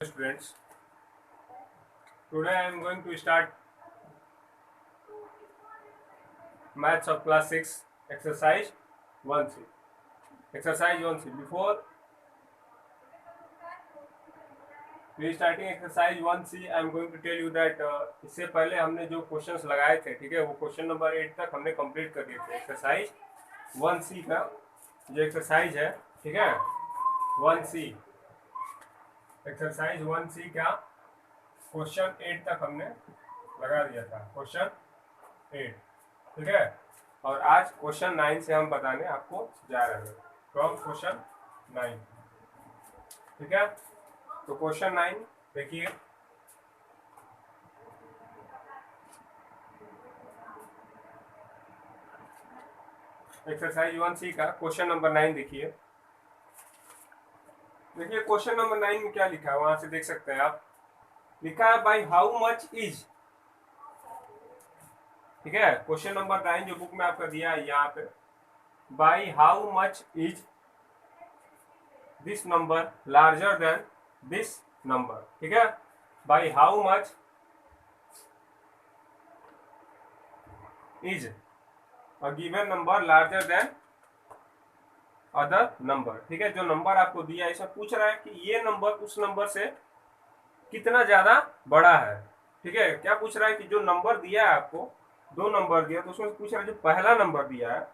Students, today I am going to start maths of class 6 exercise 1C. Exercise 1C. Before we starting exercise 1C, I am going to tell you that इससे पहले हमने जो questions लगाए थे, ठीक है, वो क्वेश्चन नंबर 8 तक हमने कंप्लीट कर दिए थे। एक्सरसाइज 1C का जो एक्सरसाइज है, ठीक है, 1C एक्सरसाइज 1C का क्वेश्चन 8 तक हमने लगा दिया था। क्वेश्चन 8, ठीक है, और आज क्वेश्चन 9 से हम बताने आपको जा रहे हैं, फ्रॉम क्वेश्चन 9, ठीक है। तो क्वेश्चन 9 देखिए, एक्सरसाइज 1C का क्वेश्चन नंबर 9 देखिए। देखिए क्वेश्चन नंबर 9 में क्या लिखा है, वहां से देख सकते हैं आप। लिखा है बाई हाउ मच इज, ठीक है। क्वेश्चन नंबर 9 जो बुक में आपका दिया है यहाँ पे, by how much is this number larger than this number, ठीक है। By how much is a given number larger than other number, ठीक है। जो नंबर आपको दिया है इसमें पूछ रहा है कि ये नंबर उस नंबर से कितना ज्यादा बड़ा है, ठीक है। क्या पूछ रहा है कि जो नंबर दिया है आपको, दो नंबर दिया, तो उसमें पूछ रहा है जो पहला नंबर दिया है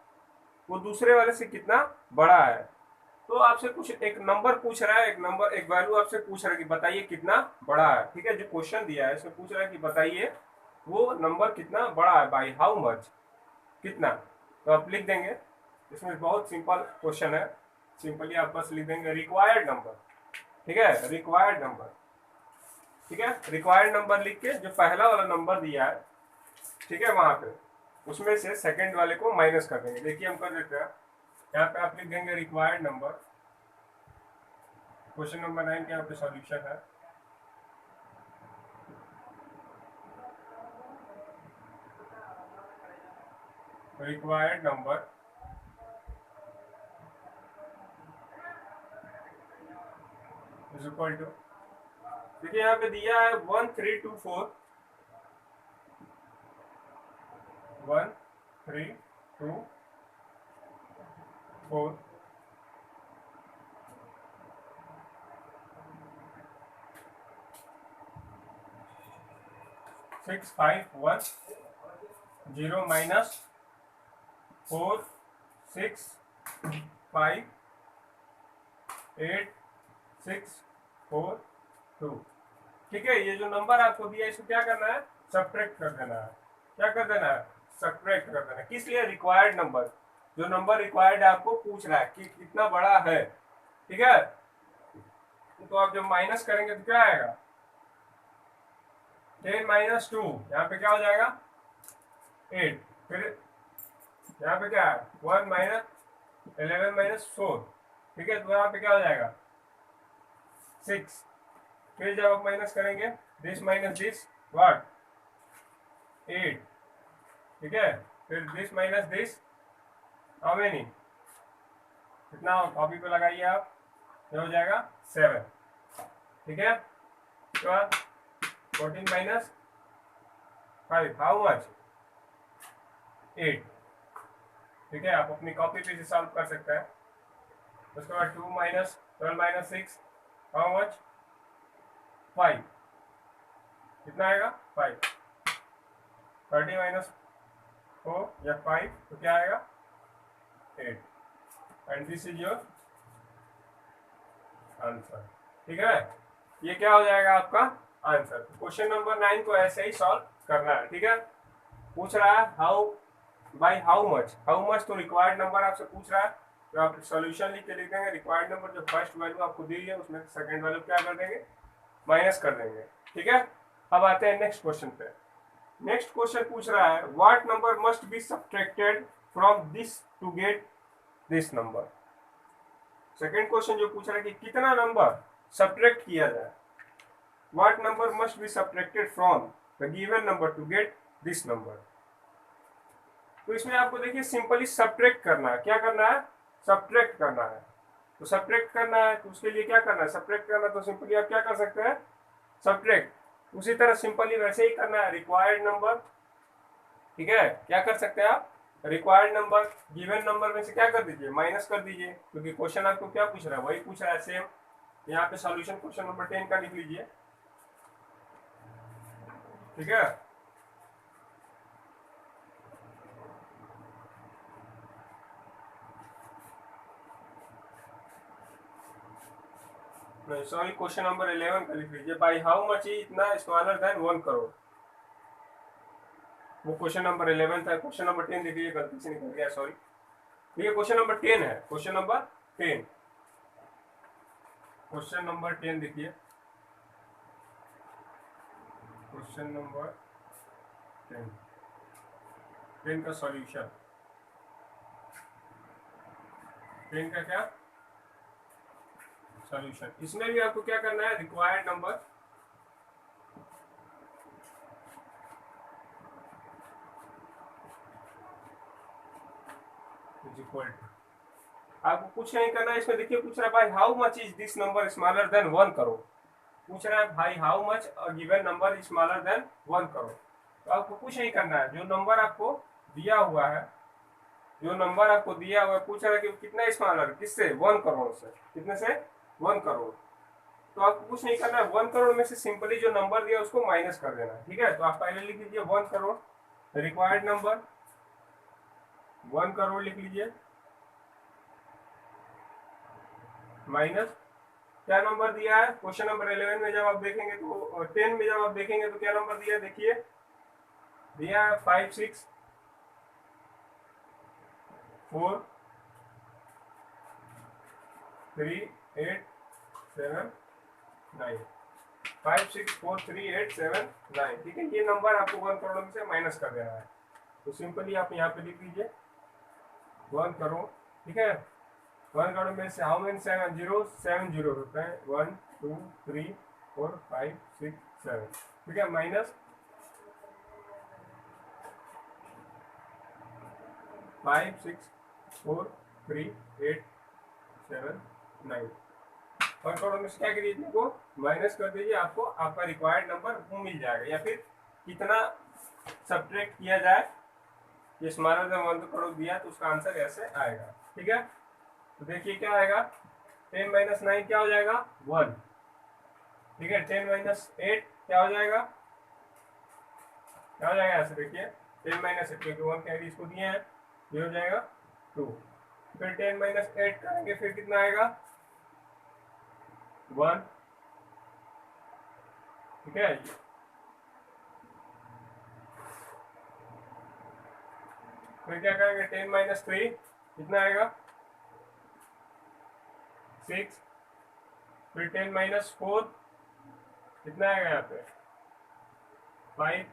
वो दूसरे वाले से कितना बड़ा है। तो आपसे कुछ एक नंबर पूछ रहा है, एक नंबर, एक वैल्यू आपसे पूछ रहा है कि बताइए कितना बड़ा है, ठीक है। जो क्वेश्चन दिया है इसमें पूछ रहा है कि बताइए वो नंबर कितना बड़ा है, बाई हाउ मच, कितना। तो आप लिख देंगे, इसमें बहुत सिंपल क्वेश्चन है, सिंपली आप बस लिख देंगे रिक्वायर्ड नंबर, ठीक है, रिक्वायर्ड नंबर, ठीक है। रिक्वायर्ड नंबर लिख के जो पहला वाला नंबर दिया है, ठीक है, वहां पे उसमें से सेकंड वाले को माइनस कर देंगे। देखिए हम कर देते हैं, यहाँ पे आप लिख देंगे रिक्वायर्ड नंबर। क्वेश्चन नंबर 9 के यहाँ पे सॉल्यूशन है, required number is equal to, देखिए यहाँ पे दिया है 1324, 1324 6510 माइनस 465862, ठीक है। ये जो नंबर आपको दिया है इसको क्या करना है, सब्ट्रैक्ट कर देना है। क्या कर देना है, सब्ट्रैक्ट कर देना है। किस लिए, रिक्वायर्ड नंबर, जो नंबर रिक्वायर्ड है आपको पूछ रहा है कि कितना बड़ा है, ठीक है। तो आप जब माइनस करेंगे तो क्या आएगा, 10 माइनस 2, यहाँ पे क्या हो जाएगा 8, फिर यहाँ पे क्या है 1 माइनस 11 माइनस 4, ठीक है। तो यहाँ पे क्या हो जाएगा 6, फिर जब आप माइनस करेंगे दिस माइनस दिस व्हाट 8, ठीक है। फिर this minus this how many, कितना कॉपी पे लगाइए आप, ये हो जाएगा 7, ठीक है। उसके बाद 14 माइनस 5 हाउ मच 8, ठीक है। आप अपनी कॉपी पे से सॉल्व कर सकते हैं। उसके बाद 2 माइनस 12 माइनस 6 हाउ मच 5, कितना आएगा 5, 30 माइनस 4 या 5 तो क्या आएगा 8, and this is your answer, ठीक है। ये क्या हो जाएगा आपका आंसर। क्वेश्चन नंबर 9 को ऐसे ही सॉल्व करना है, ठीक है। पूछ रहा है how by how much, how much तो रिक्वायर्ड नंबर आपसे पूछ रहा है, तो आप सॉल्यूशन लिख के लिख देंगे रिक्वायर्ड नंबर जो फर्स्ट वैल्यू आपको दी है उसमें सेकंड वैल्यू क्या कर देंगे, माइनस कर देंगे, ठीक है। अब आते हैं नेक्स्ट क्वेश्चन पे। नेक्स्ट क्वेश्चन पूछ रहा है what number must be subtracted from this to get this number. Second question जो पूछ रहा है कि कितना नंबर सब्ट्रैक्ट किया जाए, what number must be subtracted from the given number to get this number. तो इसमें आपको देखिए सिंपली सब्ट्रैक्ट करना है, क्या करना है, सब्ट्रैक्ट करना है। तो सब्ट्रैक्ट करना है तो उसके लिए क्या करना है, सब्ट्रैक्ट करना, तो सिंपली आप क्या कर सकते हैं, सब्ट्रैक्ट। उसी तरह सिंपली वैसे ही करना है, रिक्वायर्ड नंबर, ठीक है, क्या कर सकते हैं आप, रिक्वायर्ड नंबर, गिवन नंबर में से क्या कर दीजिए, माइनस कर दीजिए, क्योंकि क्वेश्चन आपको क्या पूछ रहा है, वही पूछ रहा है सेम। यहाँ पे सॉल्यूशन क्वेश्चन नंबर 10 का लिख लीजिए, ठीक है। नहीं सॉरी, क्वेश्चन नंबर 11 का लिख लीजिए, बाई हाउ मच इज इतना स्मॉलर देन 1 करोड़। वो क्वेश्चन नंबर 11 था, क्वेश्चन नंबर 10 देखिए, गलती से निकल गया, सॉरी। ये क्वेश्चन नंबर 10 है, क्वेश्चन नंबर 10, क्वेश्चन नंबर 10 देखिए, क्वेश्चन नंबर 10, 10 का सॉल्यूशन, 10 का क्या सॉल्यूशन। इसमें भी आपको क्या करना है, required number, is equal to, आपको कुछ नहीं करना है इसमें। देखिए पूछ रहा है भाई how much is this number smaller than 1 crore, पूछ रहा है भाई how much given number smaller than 1 crore. तो आपको कुछ नहीं करना है, जो नंबर आपको दिया हुआ है, जो नंबर आपको दिया हुआ है, पूछ रहा है कि कितना स्मॉलर, किससे, 1 करोड़ से, कितने से, 1 करोड़। तो आपको कुछ नहीं करना है, 1 करोड़ में से सिंपली जो नंबर दिया उसको माइनस कर देना है, ठीक है। तो आप पहले लिख लीजिए 1 करोड़, रिक्वायर्ड नंबर 1 करोड़ लिख लीजिए, माइनस क्या नंबर दिया है, क्वेश्चन नंबर 11 में जब आप देखेंगे तो 10 में जब आप देखेंगे तो क्या नंबर दिया है, देखिए दिया है 5 6 4 3 8 7 9, 5 6 4 3 8 7 9, ठीक है। ये नंबर आपको 1 करोड़ में से माइनस कर देना है, तो सिंपली आप यहाँ पे लिख लीजिए 1 करोड़, ठीक है। 1 करोड़ में से हाउ मेनी 7 जीरो, 7 जीरो होते हैं, 1 2 3 4 5 6 7, ठीक है, माइनस 5 6 4 3 8 7 9। 1 करोड़ में से क्या करिए, को माइनस कर दीजिए, आपको आपका रिक्वायर्ड नंबर वो मिल जाएगा। या फिर कितना सब्ट्रैक्ट किया जाए, ये स्मॉलर देन 1 करोड़ दिया तो उसका आंसर ऐसे आएगा, ठीक है। तो देखिए क्या आएगा, 10 माइनस 9 क्या हो जाएगा, 1, ठीक है। 10 माइनस 8 क्या हो जाएगा, क्या हो जाएगा ऐसे, देखिए 10 माइनस 8, क्योंकि 1 कैरी इसको दिए हैं, ये हो जाएगा 2। फिर 10 माइनस 8 करेंगे, फिर कितना आएगा, 1, ठीक है। फिर क्या करेंगे, 10 माइनस 3 कितना आएगा, 6। फिर 10 माइनस 4 कितना आएगा यहाँ पे, 5।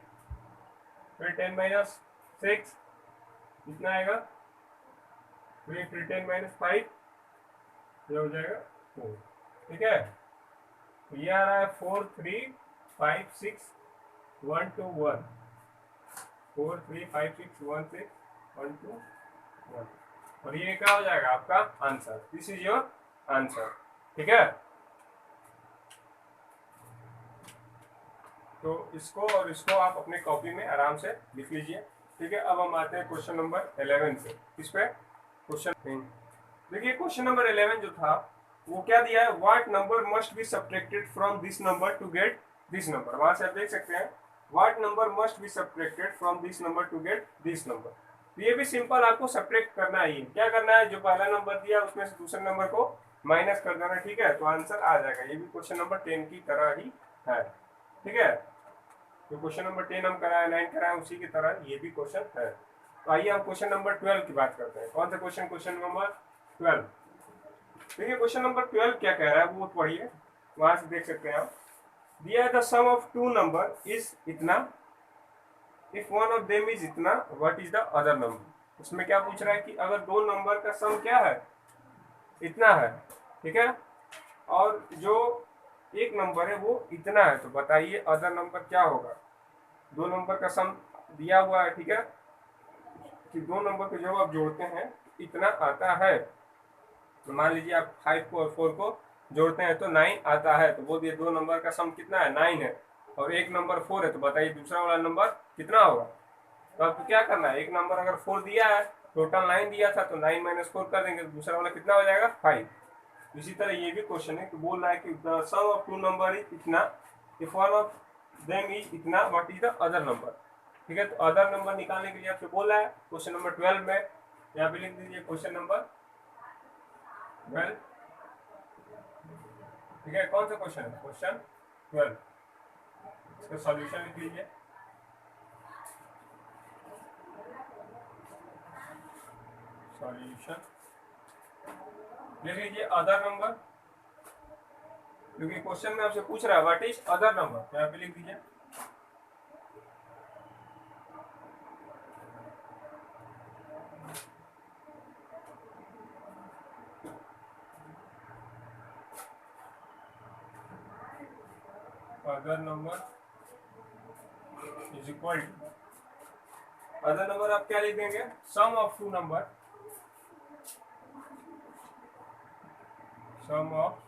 फिर 10 माइनस 6 कितना आएगा, फिर 10 माइनस 5, ये हो जाएगा 4, ठीक है। तो ये आ रहा है 4 3 5 6 1 2 1, 4 3 5 6 1 6 1 2 1, और ये क्या हो जाएगा आपका answer, this is your answer, ठीक है। तो इसको और इसको आप अपने कॉपी में आराम से लिख लीजिए, ठीक है। अब हम आते हैं क्वेश्चन नंबर 11 पे, इस पे क्वेश्चन, देखिए क्वेश्चन नंबर 11 जो था वो क्या दिया है, what number must be subtracted from this number to get this number. वहां से आप देख सकते हैं what number must be subtracted from this number to get this number. तो ये भी सिंपल आपको सब्ट्रैक्ट करना ही है, क्या करना है, जो पहला नंबर दिया उसमें से दूसरे नंबर को माइनस कर देना, ठीक है। तो आंसर आ जाएगा, ये भी क्वेश्चन नंबर 10 की तरह ही है, ठीक है। तो क्वेश्चन नंबर 10 हम कराए, 9 कराए, उसी की तरह ये भी क्वेश्चन है। तो आइए हम क्वेश्चन नंबर 12 की बात करते हैं। कौन सा क्वेश्चन, क्वेश्चन नंबर 12। देखिए क्वेश्चन नंबर 12 क्या कह रहा है वो पढ़िए, वहां से देख सकते हैं आप। दिया the sum of two number is इतना, if one of them is इतना, what is the other number. उसमें क्या पूछ रहा है कि अगर दो नंबर का सम क्या है, इतना है, ठीक है, और जो एक नंबर है वो इतना है, तो बताइए अदर नंबर क्या होगा। दो नंबर का सम दिया हुआ है, ठीक है, कि दो नंबर को जब आप जोड़ते हैं इतना आता है, मान लीजिए आप 5 को और 4 को जोड़ते हैं तो 9 आता है, तो बोलिए दो नंबर का सम कितना है, 9 है, और एक नंबर 4 है, तो बताइए दूसरा वाला नंबर कितना होगा। तो आपको क्या करना है, एक नंबर अगर 4 दिया है, टोटल 9 दिया था, तो 9 माइनस 4 कर देंगे, तो दूसरा वाला कितना हो जाएगा, 5। इसी तरह ये भी क्वेश्चन है कि बोल रहा है कि the sum of two number is इतना, if one of them is इतना, what is the other number. ठीक है, तो अदर नंबर निकालने के लिए आपसे बोला है क्वेश्चन नंबर 12 में, यहाँ पे लिख दीजिए क्वेश्चन नंबर 12। ठीक है, कौन सा क्वेश्चन है, क्वेश्चन 12, इसका सॉल्यूशन लिख लीजिए। सॉल्यूशन लिख लीजिए अदर नंबर, क्योंकि क्वेश्चन में आपसे पूछ रहा है व्हाट इज अदर नंबर, तो यहाँ पे लिख दीजिए other number is equal to, other number आप क्या लिख देंगे, sum of two number, sum of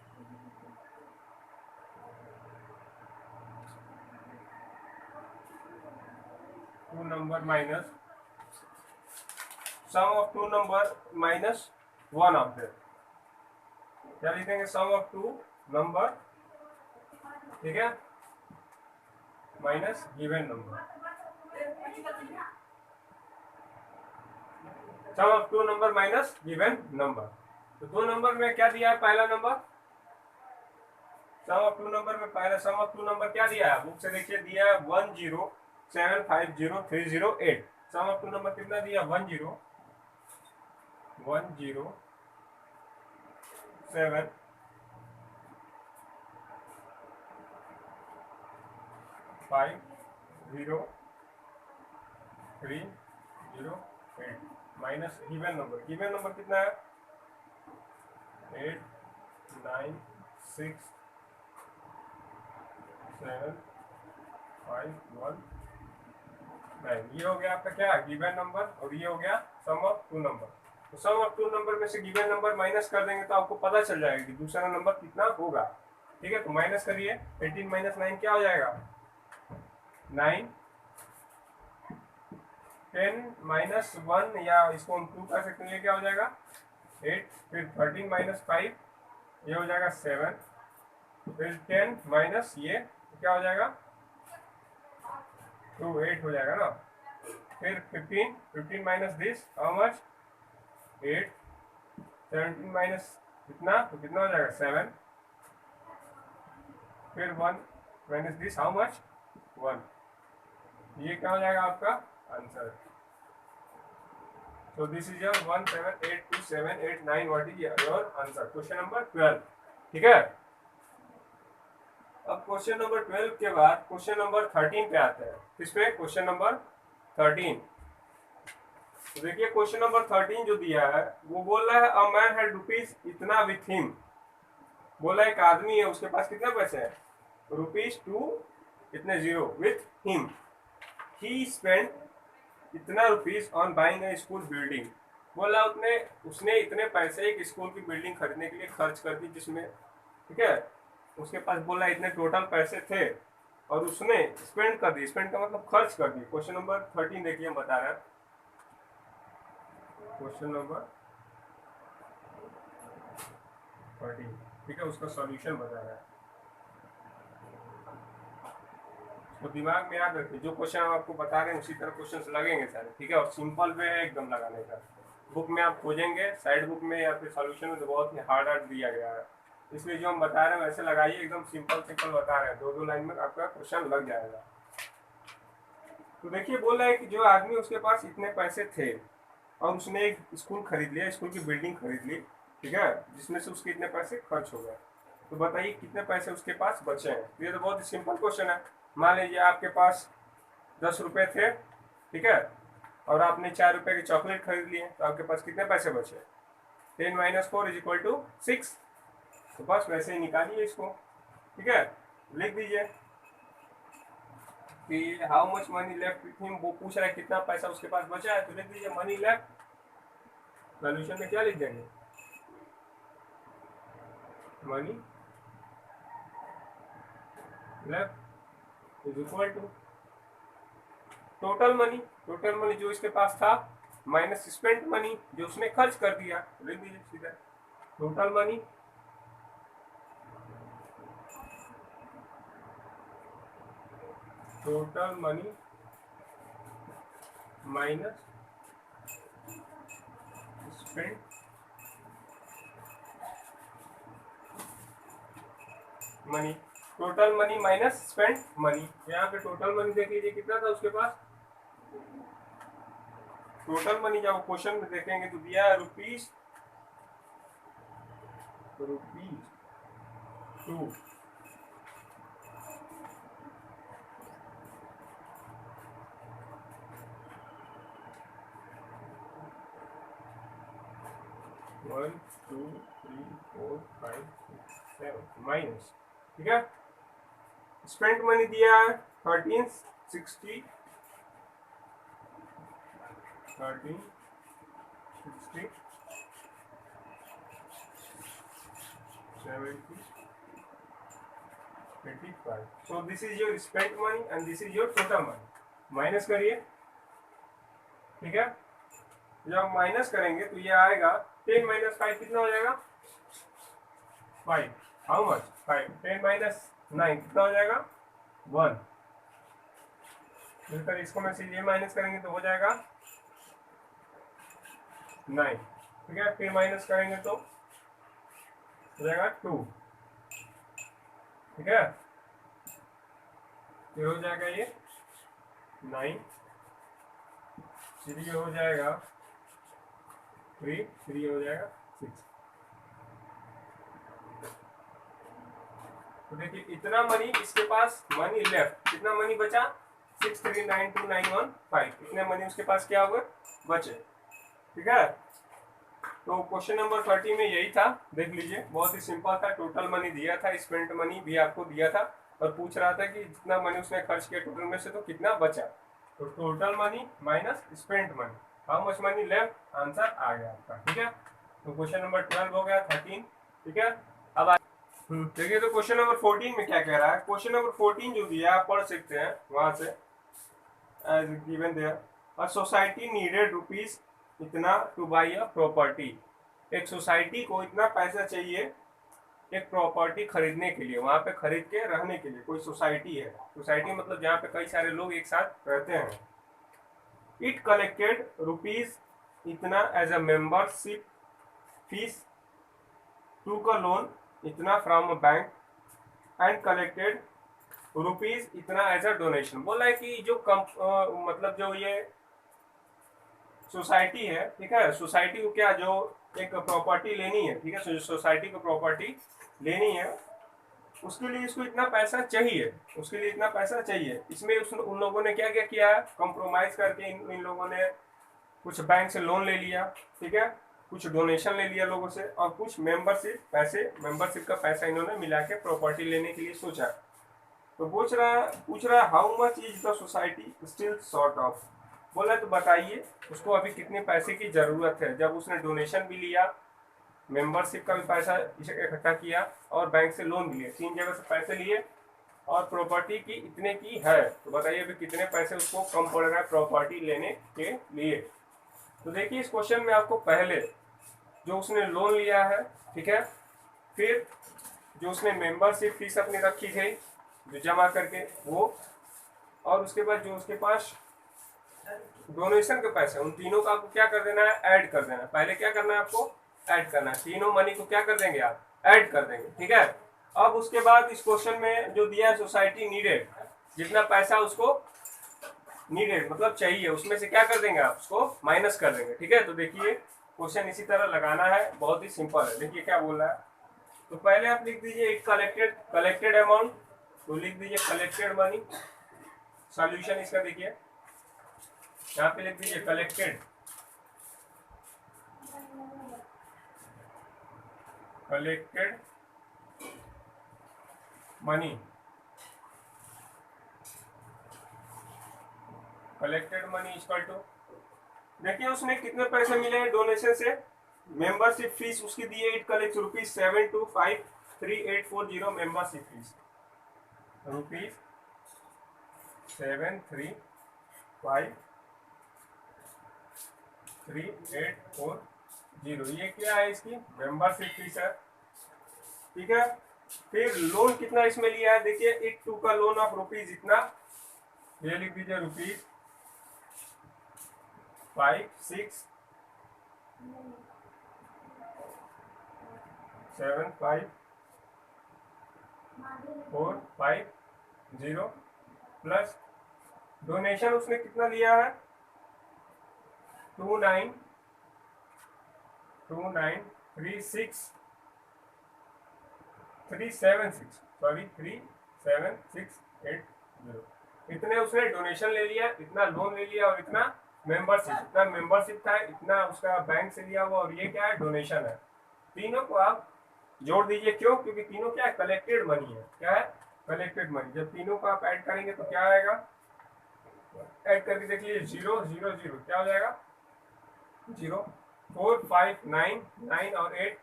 two number minus sum of two number minus one of them. क्या लिख देंगे, सम ऑफ टू नंबर, ठीक है, minus given number, sum of two number minus given number. तो दो number में क्या दिया है, पहला number sum of two number में पहला सम ऑफ टू नंबर क्या दिया है, बुक से देखिए दिया है 10750308। सम ऑफ टू नंबर कितना दिया, 10750308 minus given number, given number कितना है 8967519। ये हो गया आपका क्या, गिवन नंबर, और ये हो गया सम ऑफ टू नंबर। तो सम ऑफ टू नंबर में से गिवन नंबर माइनस कर देंगे तो आपको पता चल जाएगा कि दूसरा नंबर कितना होगा। ठीक है, तो माइनस करिए, 18 माइनस 9 क्या हो जाएगा, 9, 10 माइनस 1, या इसको हम 2 कर सकते हैं, ये क्या हो जाएगा 8, फिर 13 माइनस 5, ये हो जाएगा 7, फिर 10 माइनस ये क्या हो जाएगा 2, 8 हो जाएगा ना, फिर 15 minus this how much 8, 17 minus इतना तो कितना हो जाएगा 7, फिर 1 माइनस दिस हाउ मच 1, ये क्या हो जाएगा आपका answer. So this is your 1782789, what is your answer, question number 12। ठीक है, अब क्वेश्चन नंबर 12 के बाद क्वेश्चन नंबर 13 पे आते हैं, किस पे, क्वेश्चन नंबर 13। तो देखिए क्वेश्चन नंबर 13 जो दिया है वो बोल रहा है अ मैन हैड रुपीज इतना विथ हिम, बोला एक आदमी है उसके पास कितने पैसे हैं, रुपीज 2 इतने 0 विथ हिम, ही स्पेंड इतना rupees on buying A school building, बोला उसने इतने पैसे एक स्कूल की बिल्डिंग खरीदने के लिए खर्च कर दी, जिसमें ठीक है उसके पास बोला इतने टोटल पैसे थे और उसने स्पेंड कर दी, स्पेंड का मतलब खर्च कर दी। क्वेश्चन नंबर 13 देखिए हम बता रहे हैं, क्वेश्चन नंबर 13, ठीक है, उसका सॉल्यूशन बता रहा है, तो दिमाग में याद रखिए जो क्वेश्चन हम आपको बता रहे हैं उसी तरह क्वेश्चन लगेंगे सारे, ठीक है, और सिंपल वे है एकदम लगाने का। बुक में आप खोजेंगे साइड बुक में या फिर सॉल्यूशन में तो बहुत ही हार्ड दिया गया है, इसलिए जो हम बता रहे हैं वैसे लगाइए, एकदम सिंपल सिंपल बता रहे हैं, 2-2 लाइन में आपका क्वेश्चन लग जाएगा। तो देखिए बोल रहा है कि जो आदमी उसके पास इतने पैसे थे और उसने एक स्कूल खरीद लिया, स्कूल की बिल्डिंग खरीद ली, ठीक है, जिसमें से उसके इतने पैसे खर्च हो गए, तो बताइए कितने पैसे उसके पास बचे हैं। ये तो बहुत ही सिंपल क्वेश्चन है, मान लीजिए आपके पास 10 रुपये थे, ठीक है, और आपने 4 रुपये की चॉकलेट खरीद लिए, तो आपके पास कितने पैसे बचे, 10 माइनस 4 इज इक्वल टू 6, तो बस वैसे ही निकालिए इसको, ठीक है, लिख दीजिए कि how much money left with him, वो पूछ रहा है कितना पैसा उसके पास बचा है, तो लिख दीजिए मनी लेफ्ट, सॉल्यूशन में क्या लिख देंगे money left is equal to total money जो इसके पास था माइनस स्पेंट मनी जो उसने खर्च कर दिया। लिख दीजिए सीधा total money minus spent money. Total money minus spent money. यहाँ पे टोटल मनी देख लीजिए कितना था उसके पास। टोटल मनी जब क्वेश्चन में देखेंगे तो दिया है rupees 2। One two three four five six seven minus, ठीक है। स्पेंट मनी दिया है 1360 70 85। So this is your spent money and this is your total money. Minus करिए, ठीक है। जब माइनस करेंगे तो ये आएगा 10 माइनस 5 कितना हो जाएगा 5। How much 5। 10 माइनस 9 कितना हो जाएगा 1। फिर इसको में से ये माइनस करेंगे तो हो जाएगा 9, ठीक है। फिर माइनस करेंगे तो हो जाएगा 2, ठीक है। फिर हो जाएगा ये 9, फिर ये हो जाएगा 3, फिर ये हो जाएगा 6। तो देखिए इतना मनी इसके पास मनी लेफ्ट, कितना मनी बचा 6392915। इतने मनी उसके पास क्या होगा बचे, ठीक है। तो क्वेश्चन नंबर 30 में यही था, देख लीजिए बहुत ही सिंपल था। टोटल मनी दिया था, स्पेंट मनी भी आपको दिया था और पूछ रहा था कि जितना मनी उसने खर्च किया टोटल में से तो कितना बचा। तो total money minus spent money, how much money left, answer आ गया आपका, ठीक है। तो क्वेश्चन नंबर 12 हो गया 13, ठीक है। अब देखिए तो क्वेश्चन नंबर 14 में क्या कह रहा है। क्वेश्चन नंबर 14 जो दिया आप पढ़ सकते हैं वहां से, as given there a society needed rupees इतना टू बाई अ प्रॉपर्टी। एक सोसाइटी को इतना पैसा चाहिए एक प्रॉपर्टी खरीदने के लिए, वहां पे खरीद के रहने के लिए। कोई सोसाइटी है, सोसाइटी मतलब जहाँ पे कई सारे लोग एक साथ रहते हैं। इट कलेक्टेड रुपीज इतना एज अ मेंबरशिप फीस, टूक अ लोन इतना from a bank and collected rupees इतना एज अ डोनेशन। बोला है कि जो मतलब जो ये सोसाइटी है, ठीक है, सोसाइटी को क्या जो एक प्रॉपर्टी लेनी है, ठीक है, सोसाइटी को प्रॉपर्टी लेनी है, उसके लिए इसको इतना पैसा चाहिए, उसके लिए इतना पैसा चाहिए। इसमें उन लोगों ने क्या क्या किया है, कॉम्प्रोमाइज करके इन लोगों ने कुछ बैंक से लोन ले लिया, ठीक है, कुछ डोनेशन ले लिया लोगों से और कुछ मेंबरशिप का पैसा इन्होंने मिला के प्रॉपर्टी लेने के लिए सोचा। तो पूछ रहा how much is the society still short of. बोला तो बताइए उसको अभी कितने पैसे की जरूरत है। जब उसने डोनेशन भी लिया, मेंबरशिप का भी पैसा इकट्ठा किया और बैंक से लोन भी लिया, 3 जगह से पैसे लिए और प्रॉपर्टी की इतने की है, तो बताइए अभी कितने पैसे उसको कम पड़ रहा है प्रॉपर्टी लेने के लिए। तो देखिए इस क्वेश्चन में आपको पहले जो उसने लोन लिया है, ठीक है, फिर जो उसने मेंबरशिप फीस अपनी रखी थी जो जमा करके वो, और उसके बाद जो उसके पास डोनेशन के पैसे, उन तीनों का आपको क्या कर देना है, ऐड कर देना है। पहले क्या करना है आपको, ऐड करना है। तीनों मनी को क्या कर देंगे आप, ऐड कर देंगे, ठीक है। अब उसके बाद इस क्वेश्चन में जो दिया है सोसाइटी नीडेड, जितना पैसा उसको नीडेड मतलब चाहिए, उसमें से क्या कर देंगे आप, उसको माइनस कर देंगे, ठीक है। तो देखिए क्वेश्चन इसी तरह लगाना है, बहुत ही सिंपल है। देखिए क्या बोल रहा है, तो पहले आप लिख दीजिए एक कलेक्टेड अमाउंट, तो लिख दीजिए कलेक्टेड मनी। सॉल्यूशन इसका देखिए यहाँ पे लिख दीजिए कलेक्टेड मनी, इक्वल टू, देखिए उसने कितने पैसे मिले हैं डोनेशन से, मेंबरशिप फीस उसकी दी है, it collect rupees 725 3840 membership fees, rupees 7353840, ये क्या है इसकी मेंबरशिप फीस है। ठीक है, फिर लोन कितना इसमें लिया है, देखिए इट टू का लोन ऑफ रुपीज इतना, ये लिख दीजिए रुपीज 567545 प्लस डोनेशन उसने कितना लिया है 3768 इतने उसने डोनेशन ले लिया, इतना लोन ले लिया और इतना मेंबरशिप था, इतना उसका बैंक से लिया हुआ और ये क्या है डोनेशन है। तीनों को आप जोड़ दीजिए, क्यों, क्योंकि तीनों क्या है कलेक्टेड मनी है, क्या है कलेक्टेड मनी। जब तीनों को आप ऐड करेंगे तो क्या आएगा, ऐड करके देख लीजिए 0 0 0 क्या हो जाएगा 0 4 5 9 9 और 8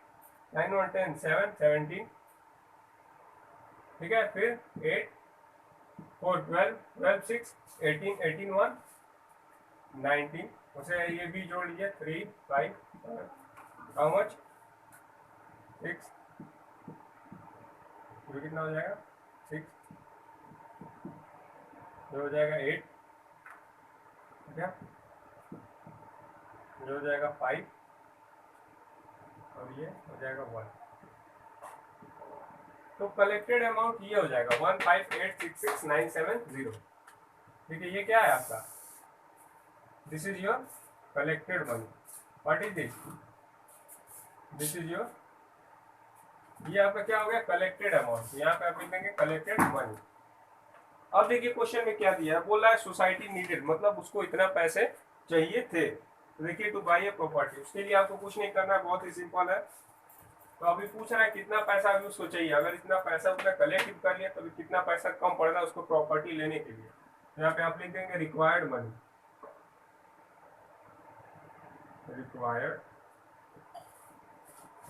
9 और 10 7 17, ठीक है, फिर 8 4 12 12 6 18 18 1 19, उसे ये भी जोड़ लीजिए 3 5 हाउ मच 6, ये कितना हो जाएगा 6, ये हो जाएगा 8, ठीक है, ये हो जाएगा 5 और ये हो जाएगा 1। तो कलेक्टेड अमाउंट ये हो जाएगा 15866,970। ठीक है, ये क्या है आपका, this is your collected money. What is this, this is your, ये आपका क्या हो गया कलेक्टेड अमाउंट, यहाँ पे आप लिख देंगे कलेक्टेड मनी। अब देखिए क्वेश्चन में क्या दिया है, बोला है सोसाइटी नीडेड, मतलब उसको इतना पैसे चाहिए थे। तो देखिए टू बाई ए प्रॉपर्टी, उसके लिए आपको कुछ नहीं करना है, बहुत ही सिंपल है। तो अभी पूछ रहा है कितना पैसा अभी उसको चाहिए, अगर इतना पैसा उसने कलेक्ट कर लिया तो अभी कितना पैसा कम पड़ रहा है उसको प्रॉपर्टी लेने के लिए। यहाँ पे आप लिख देंगे रिक्वायर्ड मनी, रिक्वायर्ड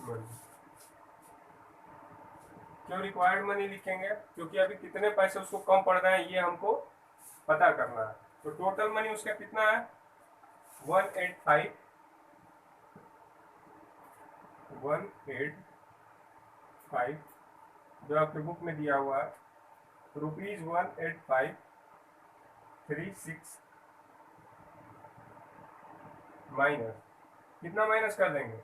मनी। क्यों रिक्वायर्ड मनी लिखेंगे, क्योंकि अभी कितने पैसे उसको कम पड़ रहे हैं ये हमको पता करना है। तो टोटल मनी उसका कितना है 185 जो आपके बुक में दिया हुआ है रुपीज 18536 माइनस कितना माइनस कर देंगे,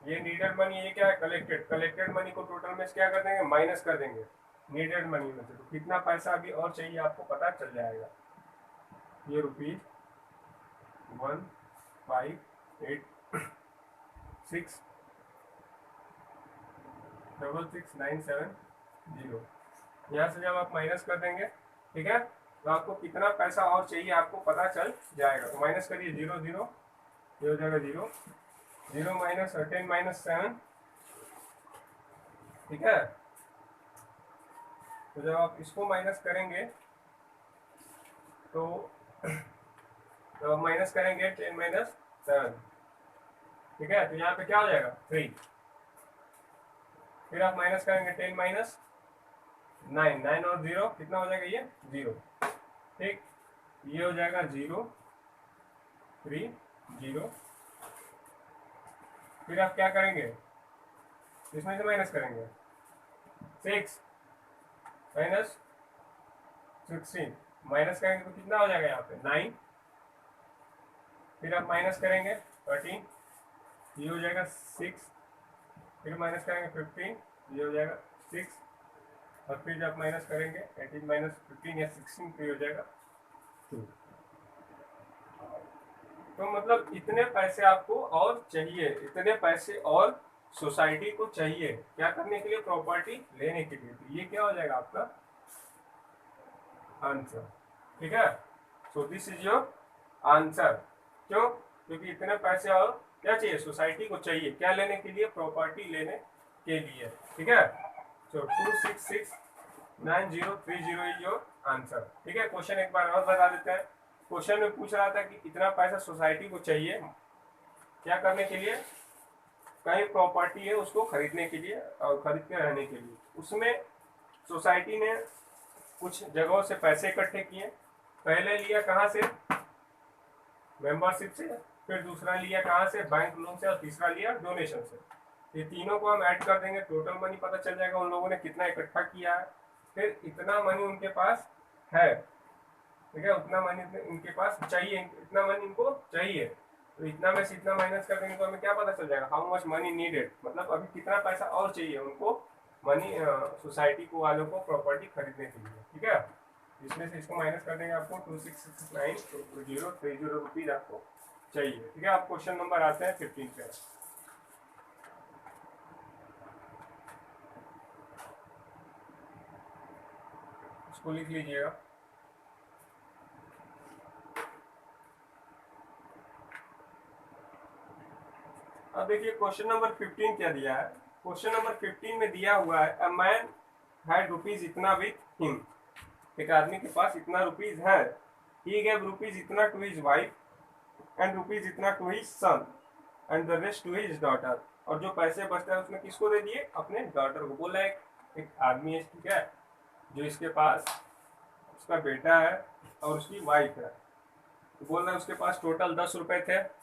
ये नीडेड मनी, ये क्या है कलेक्टेड मनी को टोटल में क्या कर देंगे माइनस कर देंगे नीडेड मनी में से। तो कितना पैसा अभी और चाहिए आपको पता चल जाएगा। ये रुपीज 15866,970, यहाँ से जब आप माइनस कर देंगे, ठीक है, तो आपको कितना पैसा और चाहिए आपको पता चल जाएगा। तो माइनस करिए 0 0, ये हो जाएगा 0 0 माइनस 10 माइनस 7, ठीक है। तो जब आप इसको माइनस करेंगे तो जब आप माइनस करेंगे 10 माइनस 7, ठीक है, तो यहाँ पे क्या हो जाएगा 3, फिर आप माइनस करेंगे 10 माइनस 9 9 और 0 कितना हो जाएगा ये 0, ठीक, ये हो जाएगा 0 3 0। फिर आप क्या करेंगे इसमें से माइनस करेंगे 6 माइनस 16, माइनस करेंगे तो कितना हो जाएगा यहाँ पे 9, फिर आप माइनस करेंगे 13, ये हो जाएगा 6, फिर माइनस करेंगे 15, ये हो जाएगा 6, और फिर जब माइनस करेंगे 18 माइनस 15 या 16 तो ये हो जाएगा 2। तो मतलब इतने पैसे आपको और चाहिए, इतने पैसे और सोसाइटी को चाहिए क्या करने के लिए प्रॉपर्टी लेने के लिए। तो ये क्या हो जाएगा आपका आंसर, ठीक है। So this is your answer. क्यों, क्योंकि इतने पैसे और क्या चाहिए सोसाइटी को चाहिए क्या लेने के लिए प्रॉपर्टी लेने के लिए, ठीक है। सो 2669030 इज योर आंसर, ठीक है। क्वेश्चन एक बार और बता देते हैं। क्वेश्चन में पूछ रहा था कि इतना पैसा सोसाइटी को चाहिए क्या करने के लिए कहीं प्रॉपर्टी है उसको खरीदने के लिए और खरीद के रहने के लिए। उसमें सोसाइटी ने कुछ जगहों से पैसे इकट्ठे किए। पहले लिया कहाँ से, मेंबरशिप से, फिर दूसरा लिया कहाँ से, बैंक लोन से, और तीसरा लिया डोनेशन से। ये तीनों को हम ऐड कर देंगे, टोटल मनी पता चल जाएगा उन लोगों ने कितना इकट्ठा किया है। फिर इतना मनी उनके पास है, ठीक है, उतना मनी इनके पास चाहिए, इतना मनी इनको चाहिए, तो इतना में से इतना माइनस कर देंगे तो हमें क्या पता चल जाएगा, हाउ मच मनी नीडेड, मतलब अभी कितना पैसा और चाहिए उनको मनी, सोसाइटी को वालों को प्रॉपर्टी खरीदने के लिए, ठीक है। इसमें से इसको माइनस कर देंगे, आपको 2669.030 रुपीज आपको चाहिए, ठीक है। आप क्वेश्चन नंबर आते हैं 15 पे, इसको लिख लीजिएगा। अब देखिए क्वेश्चन नंबर 15 क्या दिया है। क्वेश्चन नंबर 15 में दिया हुआ है, अ मैन हैड रुपीज इतना विथ हिम, एक आदमी के पास इतना रुपीज है, ही गेव रुपीज इतना to his wife and rupees इतना to his son and the rest to his daughter, और जो पैसे बचते हैं उसमें किसको दे दिए, अपने डॉटर को। बोला एक आदमी है, ठीक है, जो इसके पास उसका बेटा है और उसकी वाइफ है, तो बोल रहे उसके पास टोटल 10 रुपए थे।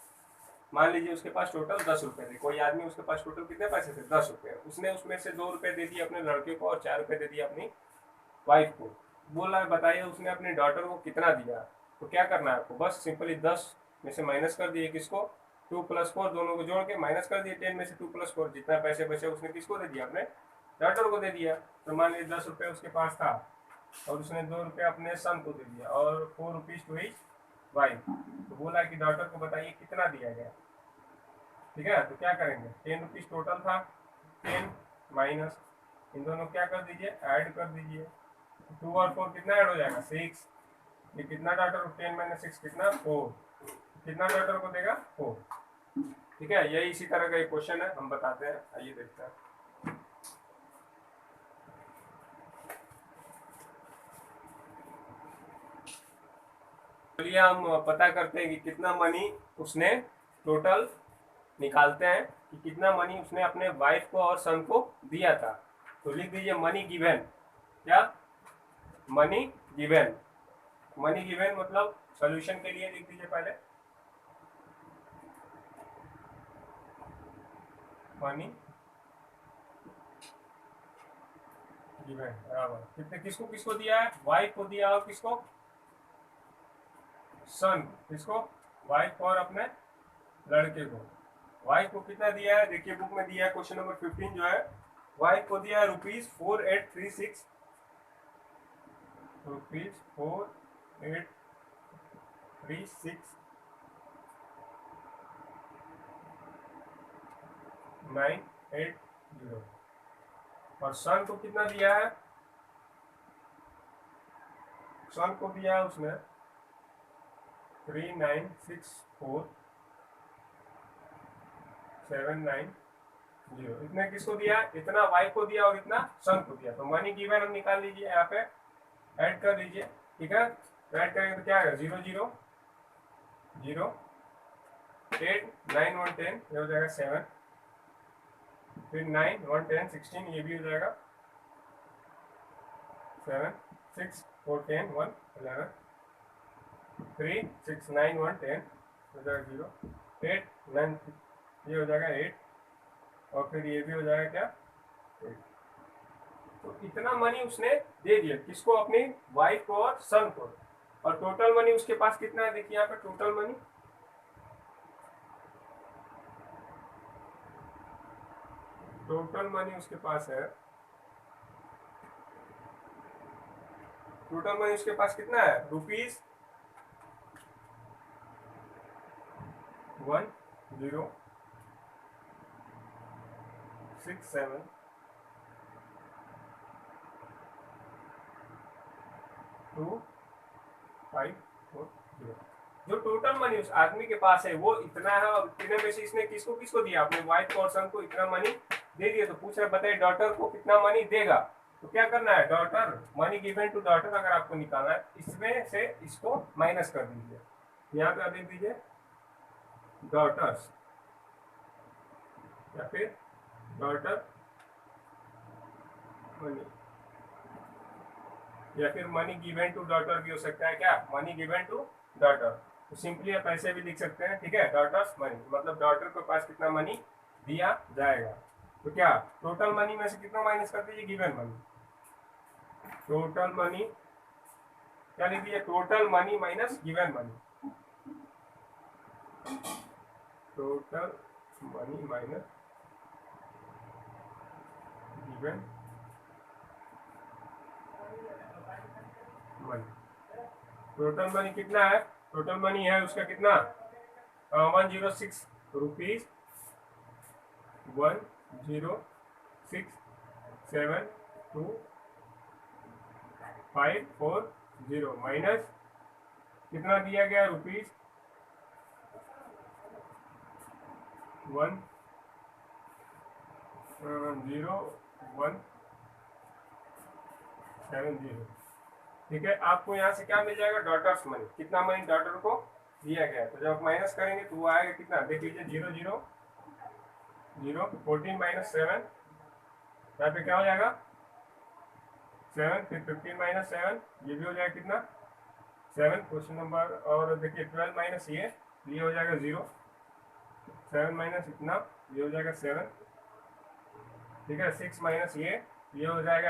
मान लीजिए उसके पास टोटल 10 रुपए थे, कोई आदमी उसके पास टोटल कितने पैसे थे, 10 रुपए। उसने उसमें से 2 रुपए दे दिए अपने लड़के को और 4 रुपए दे दिए अपनी वाइफ को। बोल रहा है बताइए उसने अपने डॉटर को कितना दिया। तो क्या करना है आपको, बस सिंपली 10 में से माइनस कर दिए, किसको, 2 + 4, दोनों को जोड़ के माइनस कर दिए। 10 में से 2 + 4, जितना पैसे बचे उसने किसको दे दिया, अपने डॉटर को दे दिया। तो मान लीजिए 10 रुपये उसके पास था और उसने 2 रुपये अपने सन को दे दिया और 4 रुपीज टू हिज वाइफ। तो बोला कि डॉटर को बताइए कितना दिया गया, ठीक है। तो क्या करेंगे, 10 रुपीज टोटल था, 10 माइनस, इन दोनों क्या कर दीजिए, ऐड कर दीजिए। 2 और 4 कितना ऐड हो जाएगा, 6। ये कितना डॉटर, 10 - 6 कितना, 4, कितना डॉटर को देगा, 4, ठीक है। यही इसी तरह का एक क्वेश्चन है, हम बताते हैं, आइए देखते हैं। चलिए हम पता करते हैं कि कितना मनी उसने टोटल, निकालते हैं कि कितना मनी उसने अपने वाइफ को और सन को दिया था। तो लिख दीजिए मनी गिवन, क्या, मनी गिवन। मनी गिवन मतलब सॉल्यूशन के लिए लिख दीजिए पहले, मनी गिवन बराबर कितने, किसको किसको दिया है, वाइफ को दिया और किसको, सन, किसको, वाइफ और अपने लड़के को। वाइफ को कितना दिया है, देखिए बुक में दिया है क्वेश्चन नंबर 15 जो है, वाइफ को दिया है रुपीज 4836, रुपीज 4836,980, और सन को कितना दिया है, सन को दिया है उसने 3964,790, इतने किसको दिया, इतना वाइफ को दिया और इतना सन को दिया। तो मनी गिवन हम निकाल लीजिए, यहाँ पे ऐड कर दीजिए, ठीक है। तो ऐड करेंगे तो क्या आएगा, 0 0 0 8 9 1 10, ये हो जाएगा 7, फिर 9 1 10 16, ये भी हो जाएगा 7 6 4 10 1 11, 3 6 9 1 10 हो जाएगा 0 8 9, ये हो जाएगा 8, और फिर ये भी हो जाएगा क्या, 8। तो इतना मनी उसने दे दिया किसको, अपनी वाइफ को और सन को। और टोटल मनी उसके पास कितना है, देखिए यहाँ पे टोटल मनी, टोटल मनी उसके पास है, टोटल मनी उसके पास कितना है, रुपीज 1067,2,540। जो टोटल मनी उस आदमी के पास है वो इतना है, और इतने में से इसने किसको किसको दिया, अपने वाइफ को और सन को इतना मनी दे दिया। तो पूछ रहे बताइए डॉटर को कितना मनी देगा। तो क्या करना है, daughter, money given to daughter अगर आपको निकालना है, इसमें से इसको माइनस कर दीजिए। यहाँ पे लिख दीजिए डॉटर्स, या फिर डॉटर मनी, या फिर मनी गिवन टू डॉटर भी हो सकता है। क्या मनी गिवन टू डॉटर, तो सिंपली आप ऐसे भी लिख सकते हैं, ठीक है। डॉटर्स मनी मतलब डॉटर के पास कितना मनी दिया जाएगा। तो क्या टोटल मनी में से कितना माइनस कर दीजिए, गिवन मनी। टोटल मनी क्या लिख दीजिए, total money minus given money. Total money minus given money. Total money कितना है, टोटल मनी है उसका कितना 106 रुपीज 106,72540 माइनस कितना दिया गया रुपीज 10170। ठीक है, आपको यहाँ से क्या मिल जाएगा, डॉटर्स मनी, कितना मनी डॉटर को दिया गया है। तो जब आप माइनस करेंगे तो वो आएगा कितना, देख लीजिए 0 0 0 14 माइनस 7, यहाँ पे क्या हो जाएगा 7, फिर 15 माइनस 7, ये भी हो जाएगा कितना 7 क्वेश्चन नंबर। और देखिए 12 माइनस ये हो जाएगा 0, 7 माइनस इतना ये हो जाएगा 7, ठीक है। 6 माइनस ये हो जाएगा